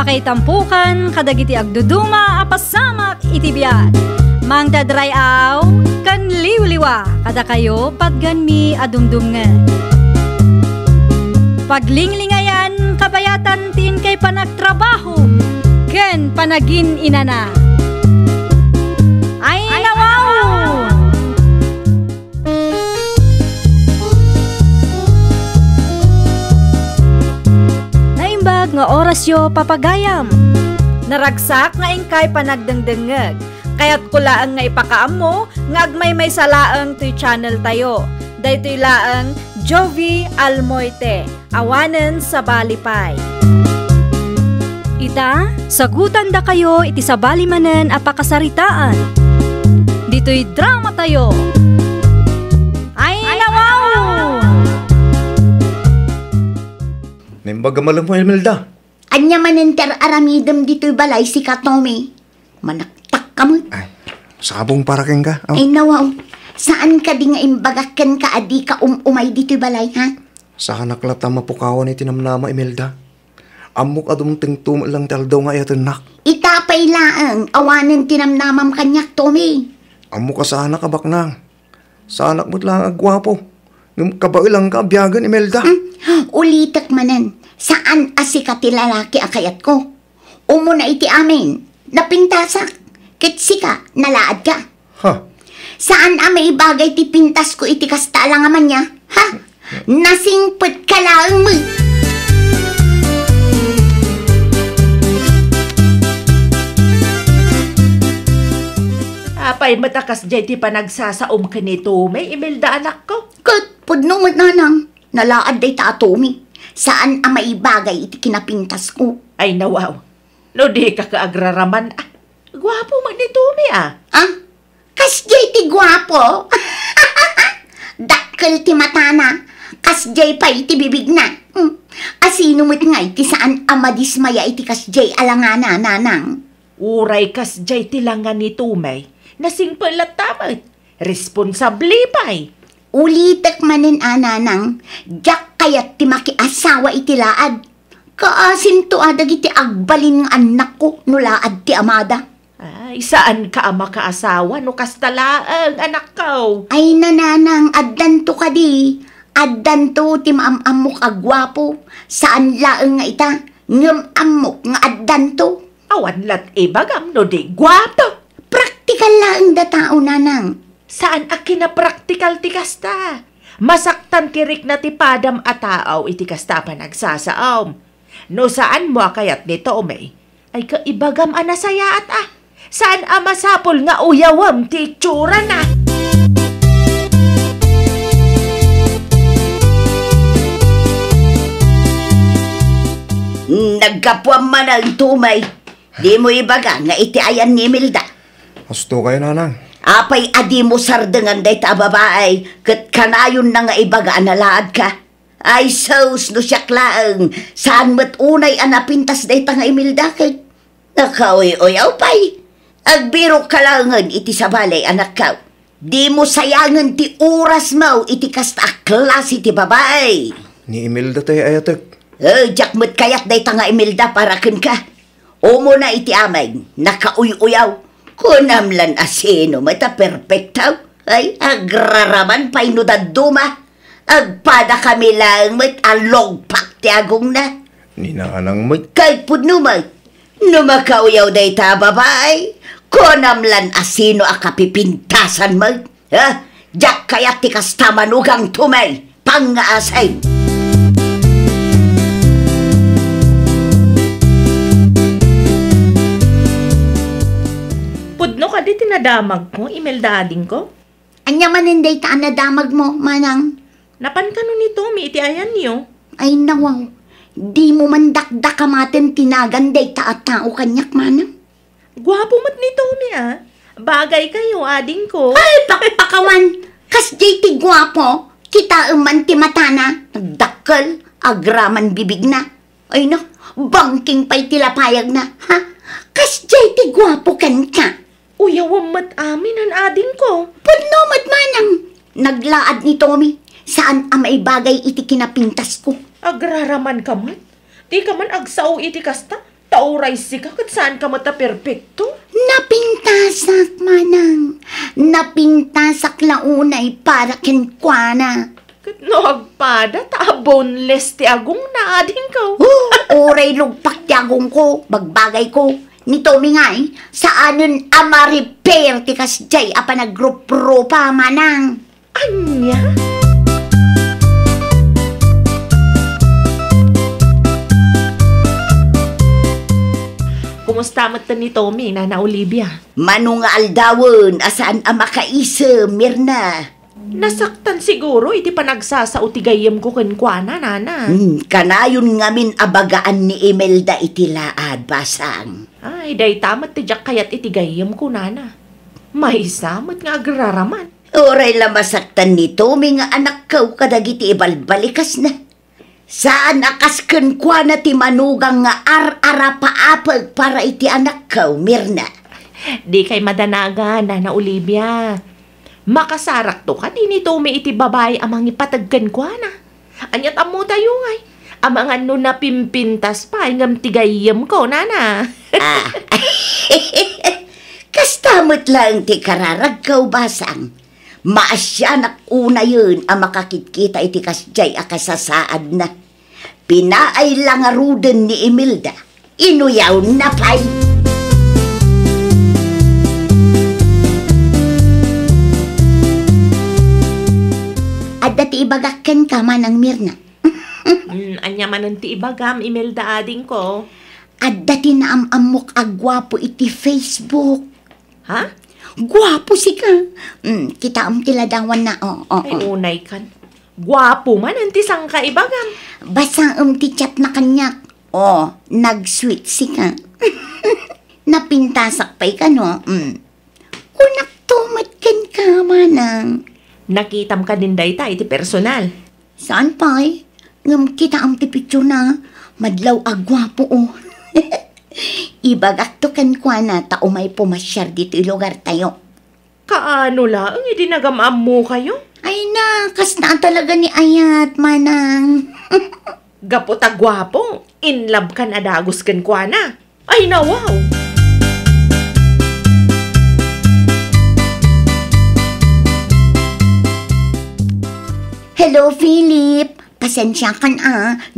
Pakaitampukan kadagiti agduduma apasamak iti biag. Mangdadrayaw kan liwliwa kada kayo padganmi adumdumngen. Paglinglingayan kabayatan tin kay panagtrabaho ken panagin inana. Ay nawaw! Naimbag nga orasyo papagayam. Naragsak nga ingkay panagdengdengeg. Kaya't kulaang nga ipakaam mo, nga agmay salaang to'y channel tayo. Daytoy laang Jovi Almoite, awanen sa balipay. Ita, sagutan da kayo iti sa balimanen apakasaritaan. Dito'y drama tayo. Ay nawaw! Nimbaga malam mo, Imelda. Anya manenter aramidem dito'y balay si Katomi. Manaktak ka mo. Ay, sabong para keng ka. Oh. Ay nawaw, saan ka di nga imbagakan ka adi ka umay dito'y balay, ha? Sa kanaklata mapukawan iti namnama, Imelda. Amok adong tingtum lang taldaw nga iyatanak. Itapay laang, awanan tinamnamam kanyak, Tommy. Amok ka sa anak kabaknang. Sa anak mo't lang agwapo. Ngam kabailang ka, biyagan, Imelda. Ulitak manan, saan asika ti lalaki akayat ko? Umo na iti amin, napintasak, kitsika, nalaad ka. Ha? Saan may bagay ti pintas ko iti kasta lang aman niya? Ha? Nasingpet ka lang mo. Apay matakas jay ti panagsasaom ka nito, may Imelda anak ko. Kat, pudno mo nanang, nalaad day ta Tommy. Saan may bagay iti kinapintas ko? Ay nawaw, no di ka kaagraraman. Gwapo man ni Tommy Ah? Kasjay ti gwapo? Dakkel ti matana. Kasjay pa iti bibig na. Asino mo't nga iti saan amadismaya iti kasjay alangana nanang. Uray kas jay tilangan ni Tommy. Nasing palatamad. Responsable pa'y. Ulitek manin ananang. Jak kayat ti makiasawa iti laad. Kaasin to adag iti agbalin ng anak ko nulaad ti amada. Ay, saan ka ama kaasawa no kastalaang anak ko? Ay nananang, addan to ka di. Addan to ti maamamok agwapo. Saan laang nga ita? Ngam amok nga addan to. Awan lat ibagam no di gwapo. Praktikal laang da tao nanang. Saan akin na praktikal ti kasta? Masaktan tirik na ti padam ataaw iti kasta pa nagsasaom. No saan mo akayat nito umay? Ay kaibagam anasayaat Saan masapol nga uyawam ti tsura na? Nagkapwam man ang tumay. Di mo ibaga nga iti ayan ni Imelda. Gusto kayo, nanang. Apay adi mo sardengan day ta babae. Kat kanayon na nga ibaga analaad ka. Ay sos no siyak laang. Saan mo't unay anapintas day ta nga Imelda kay nakauy-uyaw pay. Agbiro kalangan iti sabalay anak ka. Di mo sayangan ti oras mo iti kasta klase ti babae. Ni Imelda tayo ayatek. Jak mo't kayat day ta nga Imelda para ken ka. Umo na iti amay, nakauy-uyaw. Kunamlan asino, mata perfectaw. Ay, agraraman pa'y nudaduma. Agpada kami lang, mat alog pak ti agong na. Ninanang mo't. Kahit pudno mat, numakauyaw day ta babae. Kunamlan asino akapipintasan mat. Ha? Jak kayat ti kastamanugang tumay, pangaasay. Pudno ka di tinadamag ko, Imelda ading ko? Anya maninday ta anadamag mo, manang. Napan ka no ni Tommy iti ayan niyo? Ay nawaw, di mo man dakdakamaten tinaganday ta at tao kanyak, manang. Gwapo mat ni Tommy Bagay kayo, ading ko. Ay, pakpakawan! Kas ti gwapo, kita man ti matana, nagdakkel, agraman bibig na. Ay no, bangking pa'y tilapayag na, ha? Kas ti gwapo kan ka. Uyawam mat amin ang ading ko. Pudno mat manang. Naglaad ni Tommy, saan may bagay iti kinapintas ko. Agraraman ka mat? Di ka man agsaw iti kasta? Kauray si ka, kat saan ka mata perfecto? Napintasak, manang. Napintasak launay para kenkwana. Kat no agpada, ta boneless ti agong naading ka. Oray lugpak ti agong ko, bagbagay ko. Nito mingay, saanin ama-repair ti kasjay apa nag-group-pro pa, manang. Anya? Kumusta mata ni Tommy, Nana Olivia? Manong nga aldawon, asaan ang makaisa, Mirna? Nasaktan siguro, iti panagsasautigayam ko kenkwana, Nana. Kanayon ngamin abagaan ni Imelda iti laad, basang. Ay, day tamat ti jak kayat itigayam ko, Nana. May samat nga agraraman. Oray la masaktan ni Tommy nga anak kaw kadagiti ibalbalikas na. Saan akas kenkwa na ti manugang nga ar-ara paapag para iti anak kaw, Mirna? Di kay madanaga, Nana Olivia. Makasarak to ka, di ni Tommy iti babae amang ipatagkan kwa na. Anyat amo tayo ngay. Amang ano na pimpintas pa, ingam tigayam ko, Nana. Kastamot lang ti kararagkaw, basang. Maasyanak una yun ang makakitkita iti kasjay akasasaad na. Pinaay lang aruden ni Imelda. Inuyaw na pay. At dati ibagakan ka manang Mirna. Anya man ti ibagam, Imelda ading ko. At dati naamamok agwapo iti Facebook. Ha? Gwapo si ka. Kita tiladawan na. Ay, unay kan. Gwapo man, anti sang ka ibagam. Basta ti chat na kanyak. Nag-sweet si ka. Napintasak pa'y ka, no? Kunak tumat kan ka, manang. Nakitam ka din day ta, iti personal. Saan pa'y? Ngam kita ti picture na. Madlaw agwapo, Ibagak to kan kwa na tao may pumasyar dito lugar tayo. Kaano lang, hindi nagamam mo kayo? Ay na, kas na talaga ni Ayat, manang. Gapot agwapo, in love kan adagos kan kwa na. Ay na, wow! Hello, Philip. Pasensya kan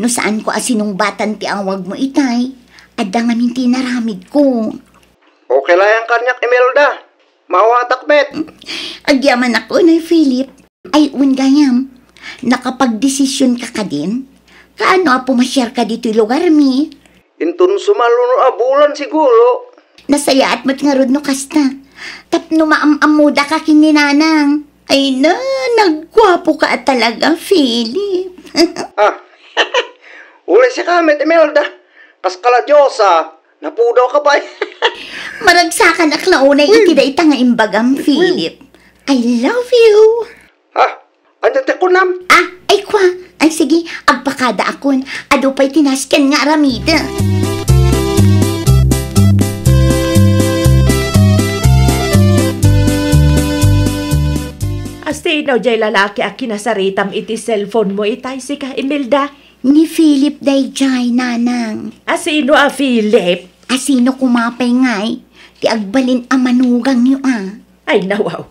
no saan ko asinong batan ti awag mo itay. Adda nga minti naramid ko. Okay lang ang kanyak, Imelda. Mawatak, met. Agyaman ako na, Philip. Ay, gayam. Nakapag-desisyon ka ka din? Kaano pumasyar ka dito lugar mi? Intun sumaluno abulan siguro. Nasaya at mat nga rod no kasta. Tapno maamamuda ka kininanang. Ay na, nagwapo ka talaga, Philip. Uli si kamet, Imelda. Kaskala Diyosa, napudaw ka pa. Maragsakan aklaunay itiday nga imbagam, Philip. I love you. Andan te kunam. Ay kwa. Ay sige, agpakada akon. Ado pa'y tinasken nga aramida. Astinaw jay lalaki a kinasaritam iti cellphone mo itay si ka, Imelda. Ni Philip dayjay, nanang. Asino a Philip? Asino kumapay ngay? Ti agbalin a manugang niyo Ay nawaw.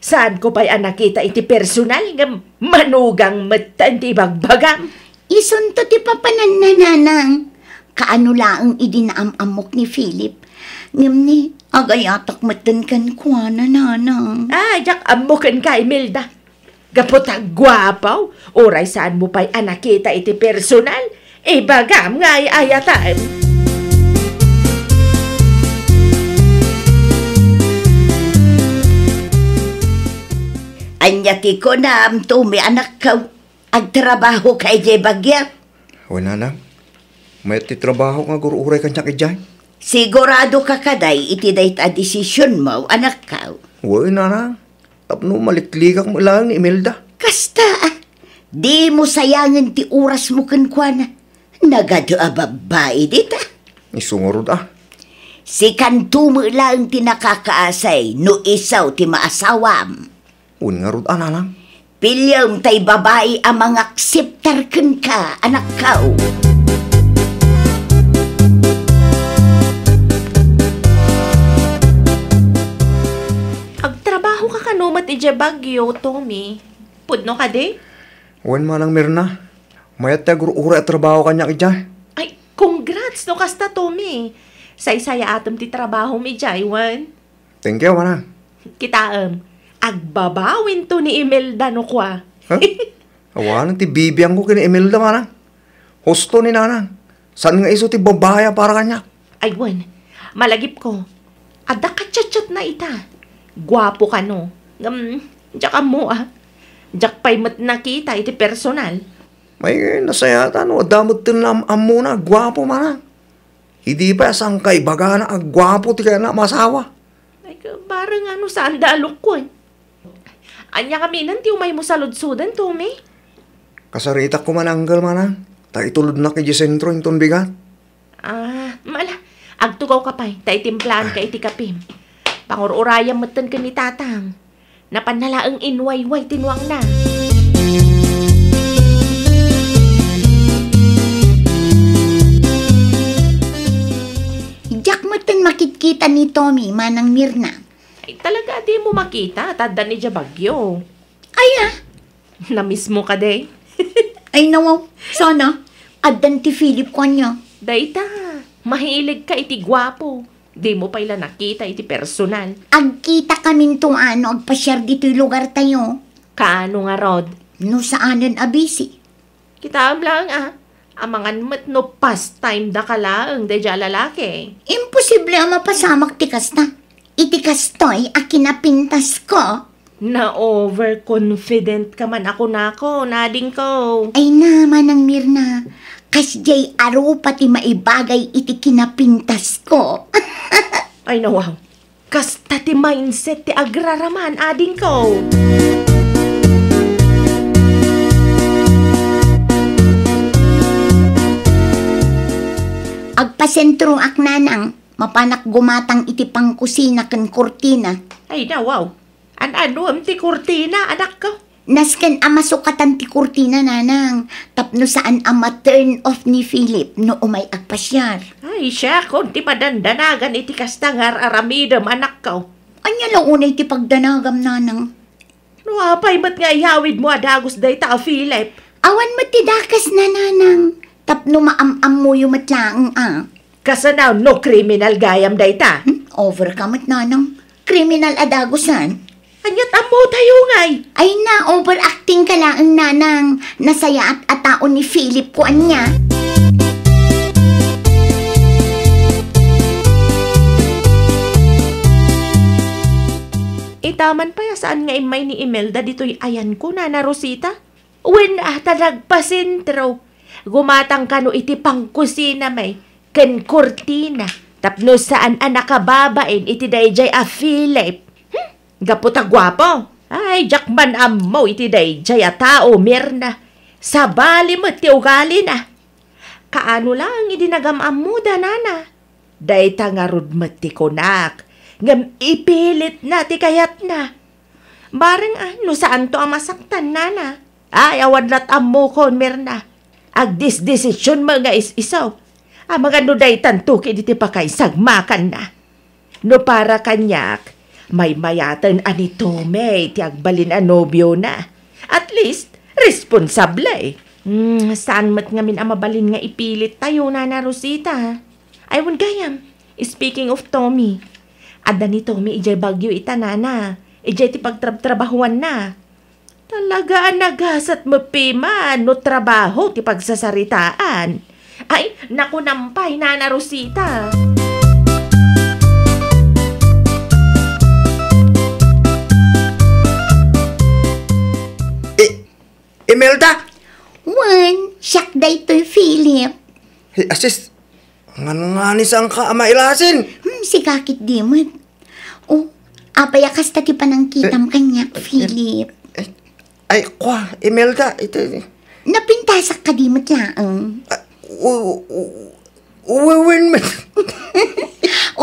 Saan ko pa'y nakita iti personal nga manugang matan ti bagbagam? Isunto ti papanan na, nanang. Kaano laang idinaamamok ni Philip. Ngam ni, agayatak matan kan kwa na, nanang. Jak amukan ka, Imelda. Gapot ang gwapaw. Oray saan mo pa'y nakita iti personal? Bagam nga ayatan. Anyati ko na may anak ka. Agtrabaho kay jay bagyat. Wala na. May titrabaho nga gururay kanya kay Sigurado ka kaday iti dayt a desisyon mo, anak ka. Wala na. Tapno maliklikak mo lang ni Imelda. Kasta, di mo sayangan ti oras mo kankwana. Nagado a babae dita. Isungurod Si kanto mo lang ti nakakaasay, no isaw ti maasawam. Ungarod lang. Pilyong tay babae ang mga akseptar ka, anak kao. ije bagyo, Tommy. Pudno ka di? Wen manang Mirna. Mayat tayo ura at trabaho kanya ija. Ay, congrats no kasta, Tommy. Say-saya atom ti trabaho mi jay, wan. Thank you, manang. Kita, agbabawin to ni Imelda no kwa. Huh? Awanan ti bibiyang ko kini Imelda, manang. Husto ni nanang. Saan nga iso ti babaya para kanya? Ay, wan, malagip ko. Ada ka chat na ita. Gwapo ka no. Diyak mo Diyak pa'y mat nakita iti personal. May nasayatan o damot tin na amuna, gwapo manang. Hindi pa sangkay baga na gwapo ti kaya na masawa. Ay, parang saan dalok ko Anya kami nanti umay mo saludsudan, Tommy. Kasarita ko mananggal manang. Ta itulod na kay sentro inton bigat. Mala. Agtugaw ka pa'y. Ta itimplaan ka iti kapim. Pangururayang matan ka ni tatang. Napanalaang inwayway tinwang na. Jack mo tin makitkita ni Tommy, manang Mirna. Ay, talaga di mo makita. Tanda ni Bagyo. Ay Namiss mo ka, day. Ay nawaw, sana. Adan ti Philip ko niya. Dayta, mahilig ka iti gwapo. Di mo pa ila nakita iti personal. Agkita kaming tong agpasyar dito'y lugar tayo. Kaano nga, Rod? No saanan abisi. Kita lang amangan mat no pastime da kalaang da lalaki. Imposible ang mapasamak tikas na. Itikas to'y akinapintas ko. Na overconfident ka man ako nako, nading ko. Ay naman ang Mirna. Kasjay aro pati maibagay iti kinapintas ko. Ay nawaw. Kasta ti mindset ti agraraman, ading ko. Agpasentro aknanang, mapanak gumatang iti pangkusina ken kurtina. Ay nawaw. Ano am ti kurtina, anak ko? Nasken amasukatan ti kurtina nanang, tapno saan ama turn off ni Philip no umay agpasyar. Ay siya, kung ti padandanagan iti kastangar aramidam, anak ko. Anya lang unay ti pagdanagam nanang. Nuapay ba't nga ihawid mo adagos day ta, Philip? Awan mo ti dakas na nanang, tapno maam-am mo yung matlaang Kasanaw no criminal gayam day ta. Overkamat nanang, kriminal adagosan. Anyat amo tayo ngay. Ay na, overacting ka lang ang nanang. Nasaya at ataon ni Philip ko anya. Itaman pa ya saan nga imay ni Imelda dito'y ayan ko na Rosita. When talagpasintro. Gumatang kano iti pangkusina may. Ken kurtina. Tapno saan nakababain iti dayjay Philip. Gaputa gwapo. Ay, jakman ammo iti dayjay tao, Mirna. Sabali mo ti ugali na. Kaano lang idinagamam mo da, nana. Dayta nga rudmat ti konak. Ngam ipilit na ti kayat na. Barang no saan to ang masaktan, nana. Ay, awad lat ammo kon, Mirna. Agdis-desisyon mga is-isaw. Mga no daytan tuki di ti pakaisagmakan na. No para kanyak, may mayatan anito may tiagbalin nobyo na. At least, responsable. Saan mat ngamin mabalin nga ipilit tayo, Nana Rosita? Aywan gayam. Speaking of Tommy, ada ni Tommy ijay bagyo ita, Nana. Ijay ti pagtrabahuan na. Talaga nagasat mo pima no trabaho ti pagsasaritaan. Ay, naku nampay, Nana Rosita. Imelda! Wan, siyak day to'y Philip. Hey, assist. Nga ni saan ka mailasin? Si kakit di mo. Oh, apayakas tati pa ng kitam kanya, Philip. Ay, kwa, Imelda, ito. Napintasak ka di mo tlaang. Uwewin mo.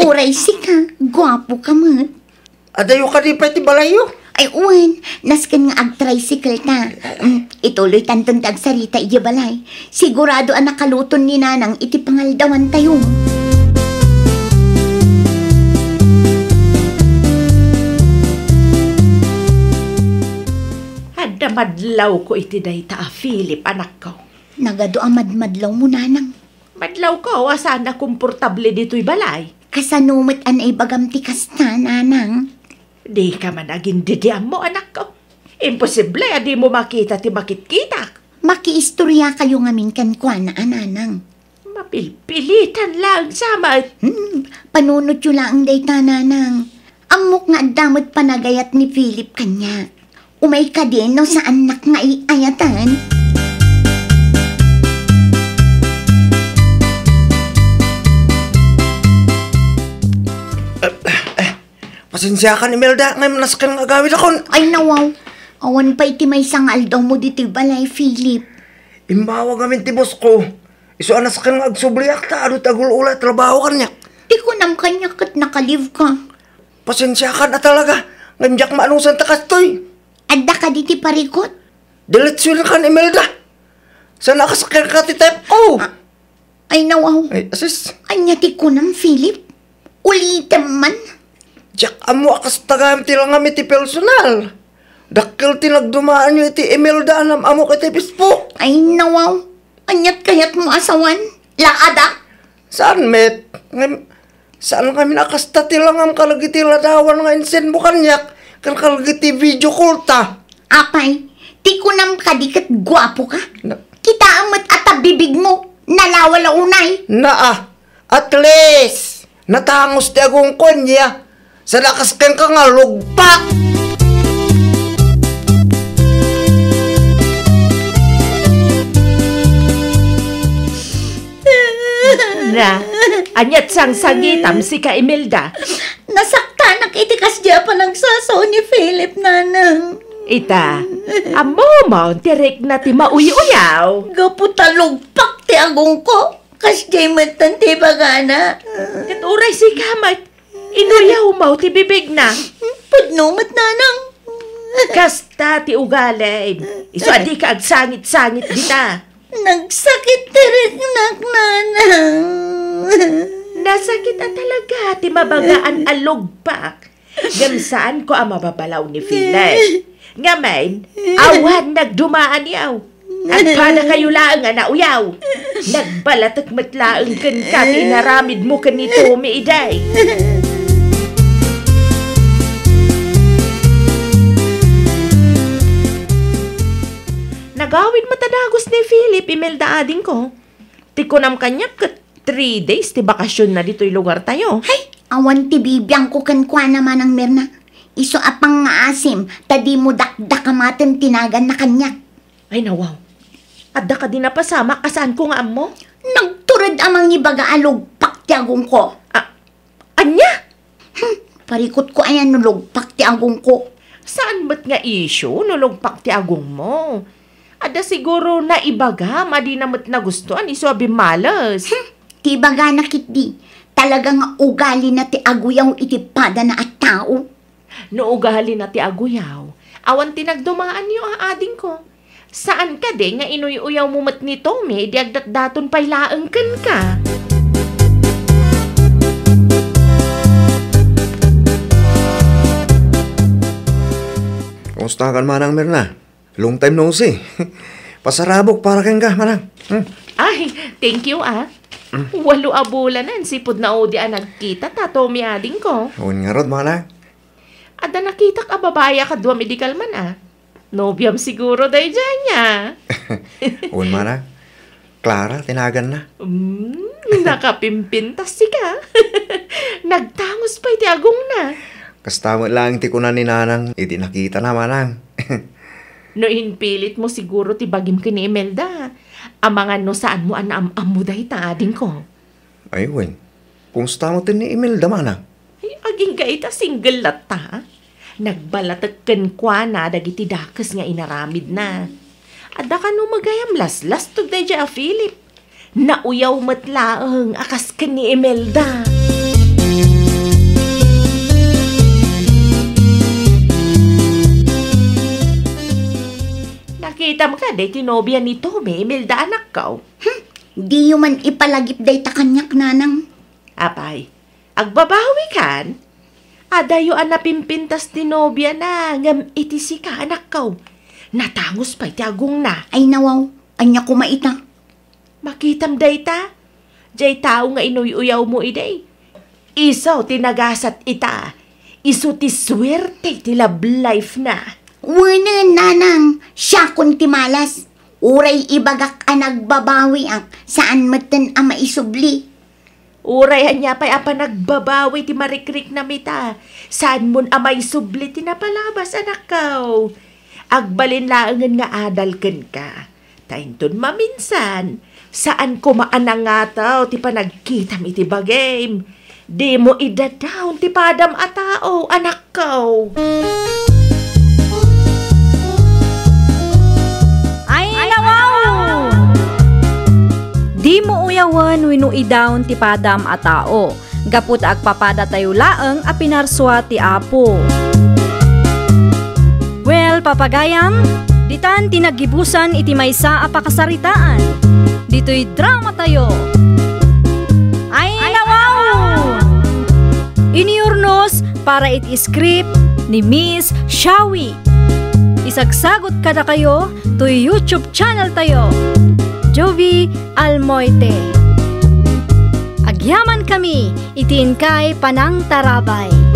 Oray si ka, gwapo ka mo. Adayo ka di pa iti balayo. Ay, uwan, naskan nga ag-tricycle ta. Ituloy tantong tagsarita iya balay. Sigurado ang nakaluton ni nanang iti pangaldawan tayo. Madlaw ko iti dayta, Philip, anak ko. Nagado madlaw mo, nanang. Madlaw ko, asan na komportable dito'y balay. Kasanumit an ay bagam ti kasta, nanang. Di ka man aging didiam mo, anak ko. Imposible, di mo makita ti makit-kita. Makiistorya kayo ngamin kankwa na, nanang. Mapilpilitan lang sama. Panunot yun lang dayta, nanang. Amok nga damot panagayat ni Philip kanya. Umay ka din no sa anak nga iayatan. Pasensya ka ni Imelda, ngayon nasakyan nga gawin ako. Ay nawaw, awan pa iti may sangal daw mo dito balay, Philip. Imbawa gamin ti boss ko. Iso nasakyan nga agsubliak ta, ano tagul ula, trabaho ka niya. Di ko nam kanya kat nakalive ka. Pasensya ka na talaga, ngayon jak maanusan ta kastoy. Adda ka diti parikot. Diletsyon ka ni Imelda. Saan nakasakyan ka ti type O? Ay nawaw, Ay, asis. anya ti ko nam, Philip. Ulitin man. Jak amo akas tagam ti lang kami ti personal. Dakkel ti nagdumaan nyo iti Imelda anam amo kiti Facebook. Ay nawaw, anyat kayat mo asawan. Laada. Saan, met? Saan kami nakasta ti lang ang kalagiti ladawan nga insen mo kanyak? Kan kalagiti video call ta. Apay, ti ko nam kadikat gwapo ka. Na, Kita amat at bibig mo. Nalawala unay. naa, at least, natangos ti agong konya. Sa nakasken ka nga lugpak. Na, anyat sang sagitam si ka Imelda. Nasakta nakitikas diya pa nagsasaw ni Philip, nanang. Ita, amo mo, tirik na ti mauy-uyaw. Gaputalugpak ti agong ko. Kas diya matan ti bagana. Katuray si kamat, inuyaw mo ti bibig na. Pudnumat, nanang. Kasta ti ugalay. Iso adi ka agsangit-sangit dita. Nagsakit tirik nanang. Nasakit at talaga ti mabagaan alugpak. Gamsaan ko ang mababalaw ni Philip. Ngamen, awan nagdumaan yaw. At para kayo lang nga nauyaw. Nagbalatak matlaang kan ka tinaramid mo kanito umiiday. Nagawin matadagos ni Philip, Imelda ading ko. Tikunam kanya kat 3 days ti bakasyon na dito'y lugar tayo. Hay, awan ti bibiyang ko kankwa naman ang merna. Iso apang nga asim, tadi mo dakdakamaten tinagan na kanya. Ay nawaw. Adda ka din na pasama, kasaan ko nga mo? Nagturad amang ibaga alugpak ti agong ko. Anya? Parikot ko ayan nulugpak ti agong ko. Saan ba't nga issue nulugpak ti agong mo? Ada siguro na ibaga, madi namat na gustuan, iso malas. Ti baga nakit di, talagang ugali na ti aguyaw itipada na at tao. No ugali na ti aguyaw, awan tinagdumaan niyo ang ading ko. Saan ka de nga inuy-uyaw mo mat ni Tommy, di agdat-daton pa'y laang kan ka? Kumusta ka manang Merna? Long time no see. Pasarabok para kang ka, manang. Ay, thank you 8 abulanan, sipod na odi ang nagkita, Tommy ading ko. Huwag nga rod, manang. Ada nakita ka babaya ka dua medical man Nobyam siguro day dyan niya. Huwag, manang. Clara, tinagan na. Nakapimpintas si ka. Nagtangos pa iti agong na. Kastamot lang ti kunan ni nanang, iti nakita na, manang. No inpilit mo siguro ti bagim kini Imelda. Amangan no saan mo anam-am mo dahi ading ko. Ay, huwag. Kumusta mo tin ni Imelda, manang? Ay, aging gaita single lata. Nagbalatagkan kwa na dagiti dakas nga inaramid na. Ada ka no magayam las to day dya Philip. Nauyaw matlaang akas ka ni Imelda. Nakita mo ka day tinobya ni Tommy, Imelda anak ko. Di yung man ipalagip day takanyak, nanang. Apay, agbabawi kan? Adayo ang napimpintas ni nobya na ngam iti si ka anak ko. Natangos pa iti agong na. Ay nawaw, anya kumaita. Makitam day ta. Jay tao nga inuyaw mo iday. Isaw tinagasat ita. Isu ti swerte ti love life na. Wanan, nanang, siya kun ti malas. Uray ibagak a nagbabawi ang saan matan ang maisubli. Urayan niya pa'y apa nagbabawi ti marikrik na mita. Saan mon amay subli ti napalabas anak kaw. Agbalin laangan nga adalken ka. Tainton maminsan. Saan ko maanangataw ti panagkitam iti bagay. Di mo idadawn ti padam a tao anak kaw. Di mo uyawan winu idawn ti padam a tao. Gaput agpapada tayo laeng a pinarswa ti Apo. Well, papagayam, ditan tinagibusan iti maysa a pakasaritaan. Dito'y drama tayo. Ay nawaw! Iniurnos para iti script ni Miss Shawi. Isagsagot kada kayo to YouTube channel tayo. Jovi Almoite. Agyaman kami, itin kay Panang Tarabay.